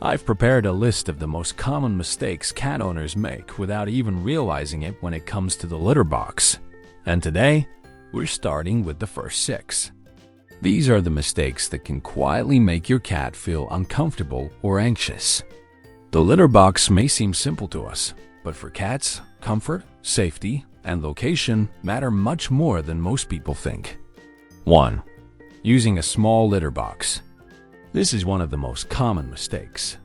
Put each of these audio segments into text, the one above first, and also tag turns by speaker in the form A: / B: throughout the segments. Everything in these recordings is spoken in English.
A: I've prepared a list of the most common mistakes cat owners make without even realizing it when it comes to the litter box. And today, we're starting with the first 6. These are the mistakes that can quietly make your cat feel uncomfortable or anxious. The litter box may seem simple to us, but for cats, comfort, safety, and location matter much more than most people think. 1. Using a small litter box. This is one of the most common mistakes.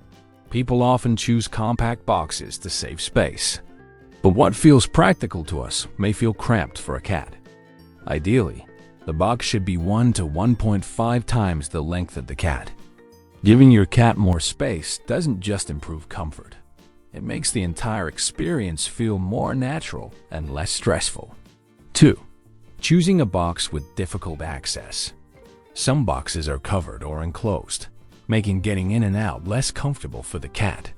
A: People often choose compact boxes to save space. But what feels practical to us may feel cramped for a cat. Ideally, the box should be 1 to 1.5 times the length of the cat. Giving your cat more space doesn't just improve comfort. It makes the entire experience feel more natural and less stressful. 2. Choosing a box with difficult access. Some boxes are covered or enclosed, making getting in and out less comfortable for the cat.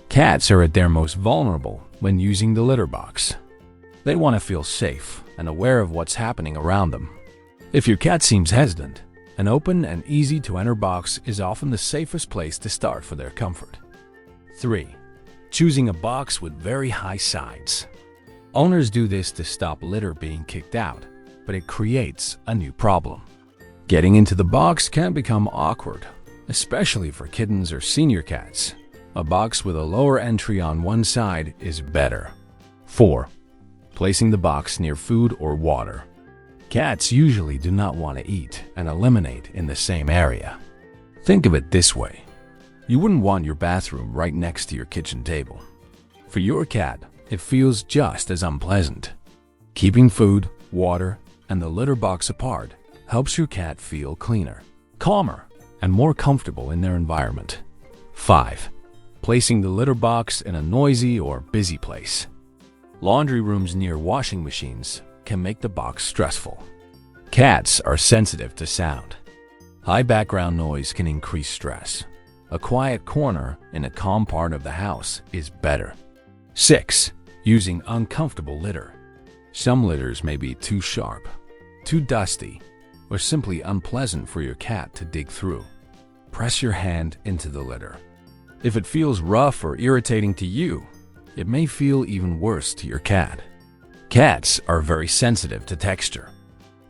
A: Cats are at their most vulnerable when using the litter box. They want to feel safe and aware of what's happening around them. If your cat seems hesitant, an open and easy-to-enter box is often the safest place to start for their comfort. 3. Choosing a box with very high sides. Owners do this to stop litter being kicked out, but it creates a new problem. Getting into the box can become awkward, especially for kittens or senior cats. A box with a lower entry on one side is better. 4. Placing the box near food or water. Cats usually do not want to eat and eliminate in the same area. Think of it this way. You wouldn't want your bathroom right next to your kitchen table. For your cat, it feels just as unpleasant. Keeping food, water, and the litter box apart helps your cat feel cleaner, calmer, and more comfortable in their environment. 5. Placing the litter box in a noisy or busy place. Laundry rooms near washing machines can make the box stressful. Cats are sensitive to sound. High background noise can increase stress. A quiet corner in a calm part of the house is better. 6. Using uncomfortable litter. Some litters may be too sharp, too dusty, or simply unpleasant for your cat to dig through. Press your hand into the litter. If it feels rough or irritating to you, it may feel even worse to your cat. Cats are very sensitive to texture.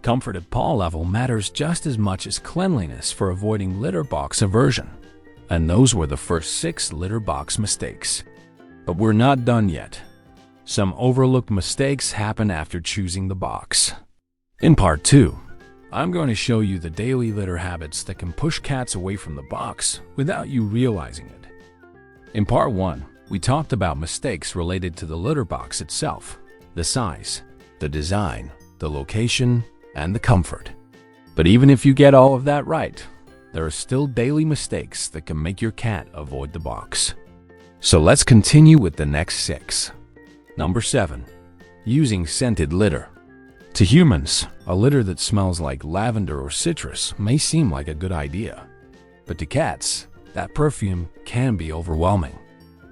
A: Comfort at paw level matters just as much as cleanliness for avoiding litter box aversion. And those were the first 6 litter box mistakes. But we're not done yet. Some overlooked mistakes happen after choosing the box. In part 2, I'm going to show you the daily litter habits that can push cats away from the box without you realizing it. In part 1, we talked about mistakes related to the litter box itself, the size, the design, the location, and the comfort. But even if you get all of that right, there are still daily mistakes that can make your cat avoid the box. So let's continue with the next 6. Number 7. Using scented litter. To humans, a litter that smells like lavender or citrus may seem like a good idea. But to cats, that perfume can be overwhelming.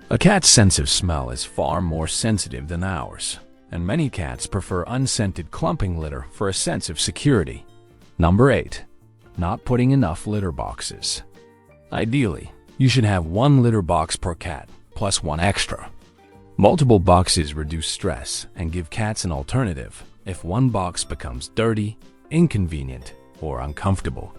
A: A cat's sense of smell is far more sensitive than ours, and many cats prefer unscented clumping litter for a sense of security. Number 8. Not putting enough litter boxes. Ideally, you should have 1 litter box per cat, plus 1 extra. Multiple boxes reduce stress and give cats an alternative if one box becomes dirty, inconvenient, or uncomfortable.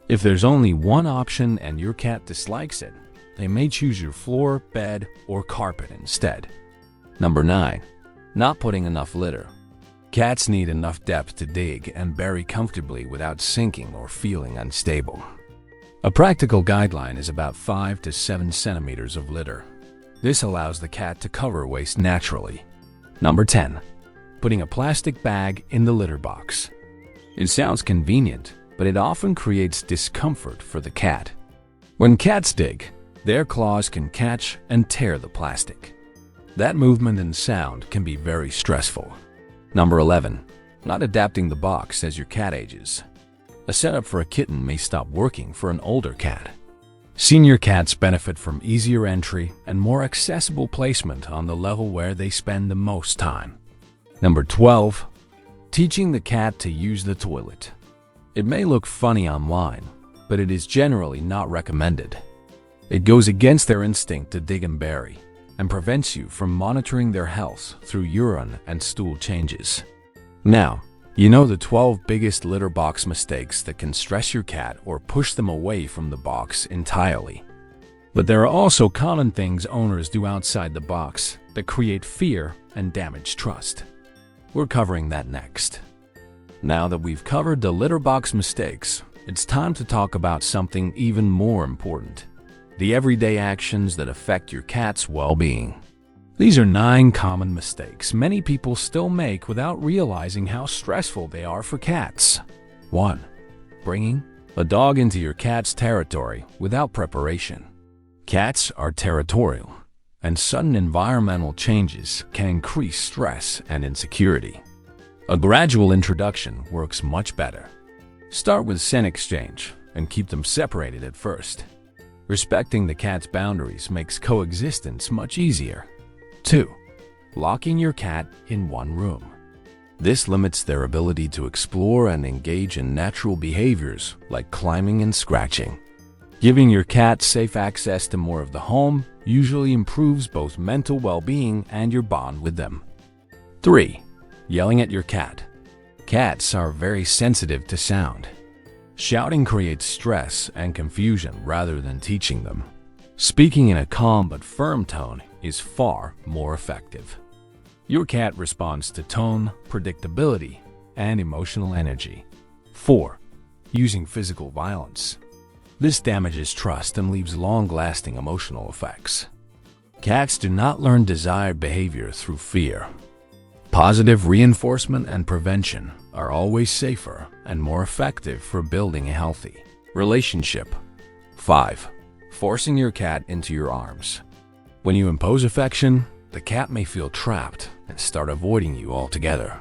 A: If there's only one option and your cat dislikes it, they may choose your floor, bed, or carpet instead. Number 9. Not putting enough litter. Cats need enough depth to dig and bury comfortably without sinking or feeling unstable. A practical guideline is about 5 to 7 centimeters of litter. This allows the cat to cover waste naturally. Number 10. Putting a plastic bag in the litter box. It sounds convenient, but it often creates discomfort for the cat. When cats dig, their claws can catch and tear the plastic. That movement and sound can be very stressful. Number 11. Not adapting the box as your cat ages. A setup for a kitten may stop working for an older cat. Senior cats benefit from easier entry and more accessible placement on the level where they spend the most time. Number 12. Teaching the cat to use the toilet. It may look funny online, but it is generally not recommended. It goes against their instinct to dig and bury, and prevents you from monitoring their health through urine and stool changes. Now, you know the 12 biggest litter box mistakes that can stress your cat or push them away from the box entirely. But there are also common things owners do outside the box that create fear and damage trust. We're covering that next. Now that we've covered the litter box mistakes, it's time to talk about something even more important: the everyday actions that affect your cat's well-being. These are 9 common mistakes many people still make without realizing how stressful they are for cats. 1. Bringing a dog into your cat's territory without preparation. Cats are territorial, and sudden environmental changes can increase stress and insecurity. A gradual introduction works much better. Start with scent exchange and keep them separated at first. Respecting the cat's boundaries makes coexistence much easier. 2. Locking your cat in one room. This limits their ability to explore and engage in natural behaviors like climbing and scratching. Giving your cat safe access to more of the home usually improves both mental well-being and your bond with them. 3. Yelling at your cat. Cats are very sensitive to sound. Shouting creates stress and confusion rather than teaching them. Speaking in a calm but firm tone is far more effective. Your cat responds to tone, predictability, and emotional energy. 4. Using physical violence. This damages trust and leaves long-lasting emotional effects. Cats do not learn desired behavior through fear. Positive reinforcement and prevention are always safer and more effective for building a healthy relationship. 5. Forcing your cat into your arms. When you impose affection, the cat may feel trapped and start avoiding you altogether.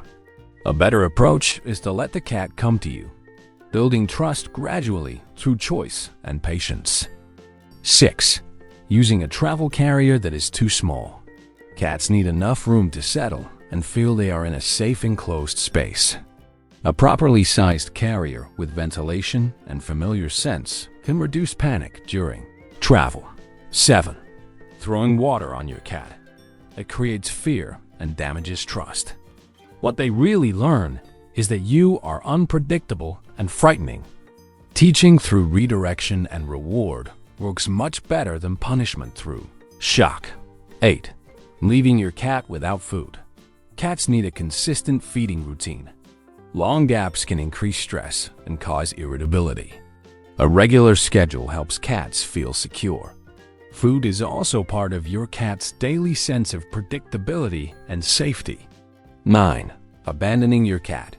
A: A better approach is to let the cat come to you, building trust gradually through choice and patience. 6. Using a travel carrier that is too small. Cats need enough room to settle and feel they are in a safe enclosed space. A properly sized carrier with ventilation and familiar scents can reduce panic during travel. 7. Throwing water on your cat. It creates fear and damages trust. What they really learn is that you are unpredictable and frightening. Teaching through redirection and reward works much better than punishment through shock. 8. Leaving your cat without food. Cats need a consistent feeding routine. Long gaps can increase stress and cause irritability. A regular schedule helps cats feel secure. Food is also part of your cat's daily sense of predictability and safety. 9. Abandoning your cat.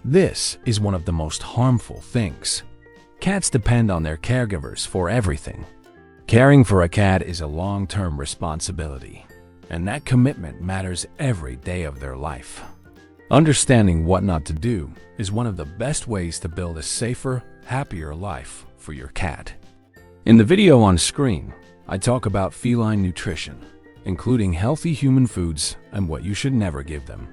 A: This is one of the most harmful things. Cats depend on their caregivers for everything. Caring for a cat is a long-term responsibility, and that commitment matters every day of their life. Understanding what not to do is one of the best ways to build a safer, happier life for your cat. In the video on screen, I talk about feline nutrition, including healthy human foods and what you should never give them.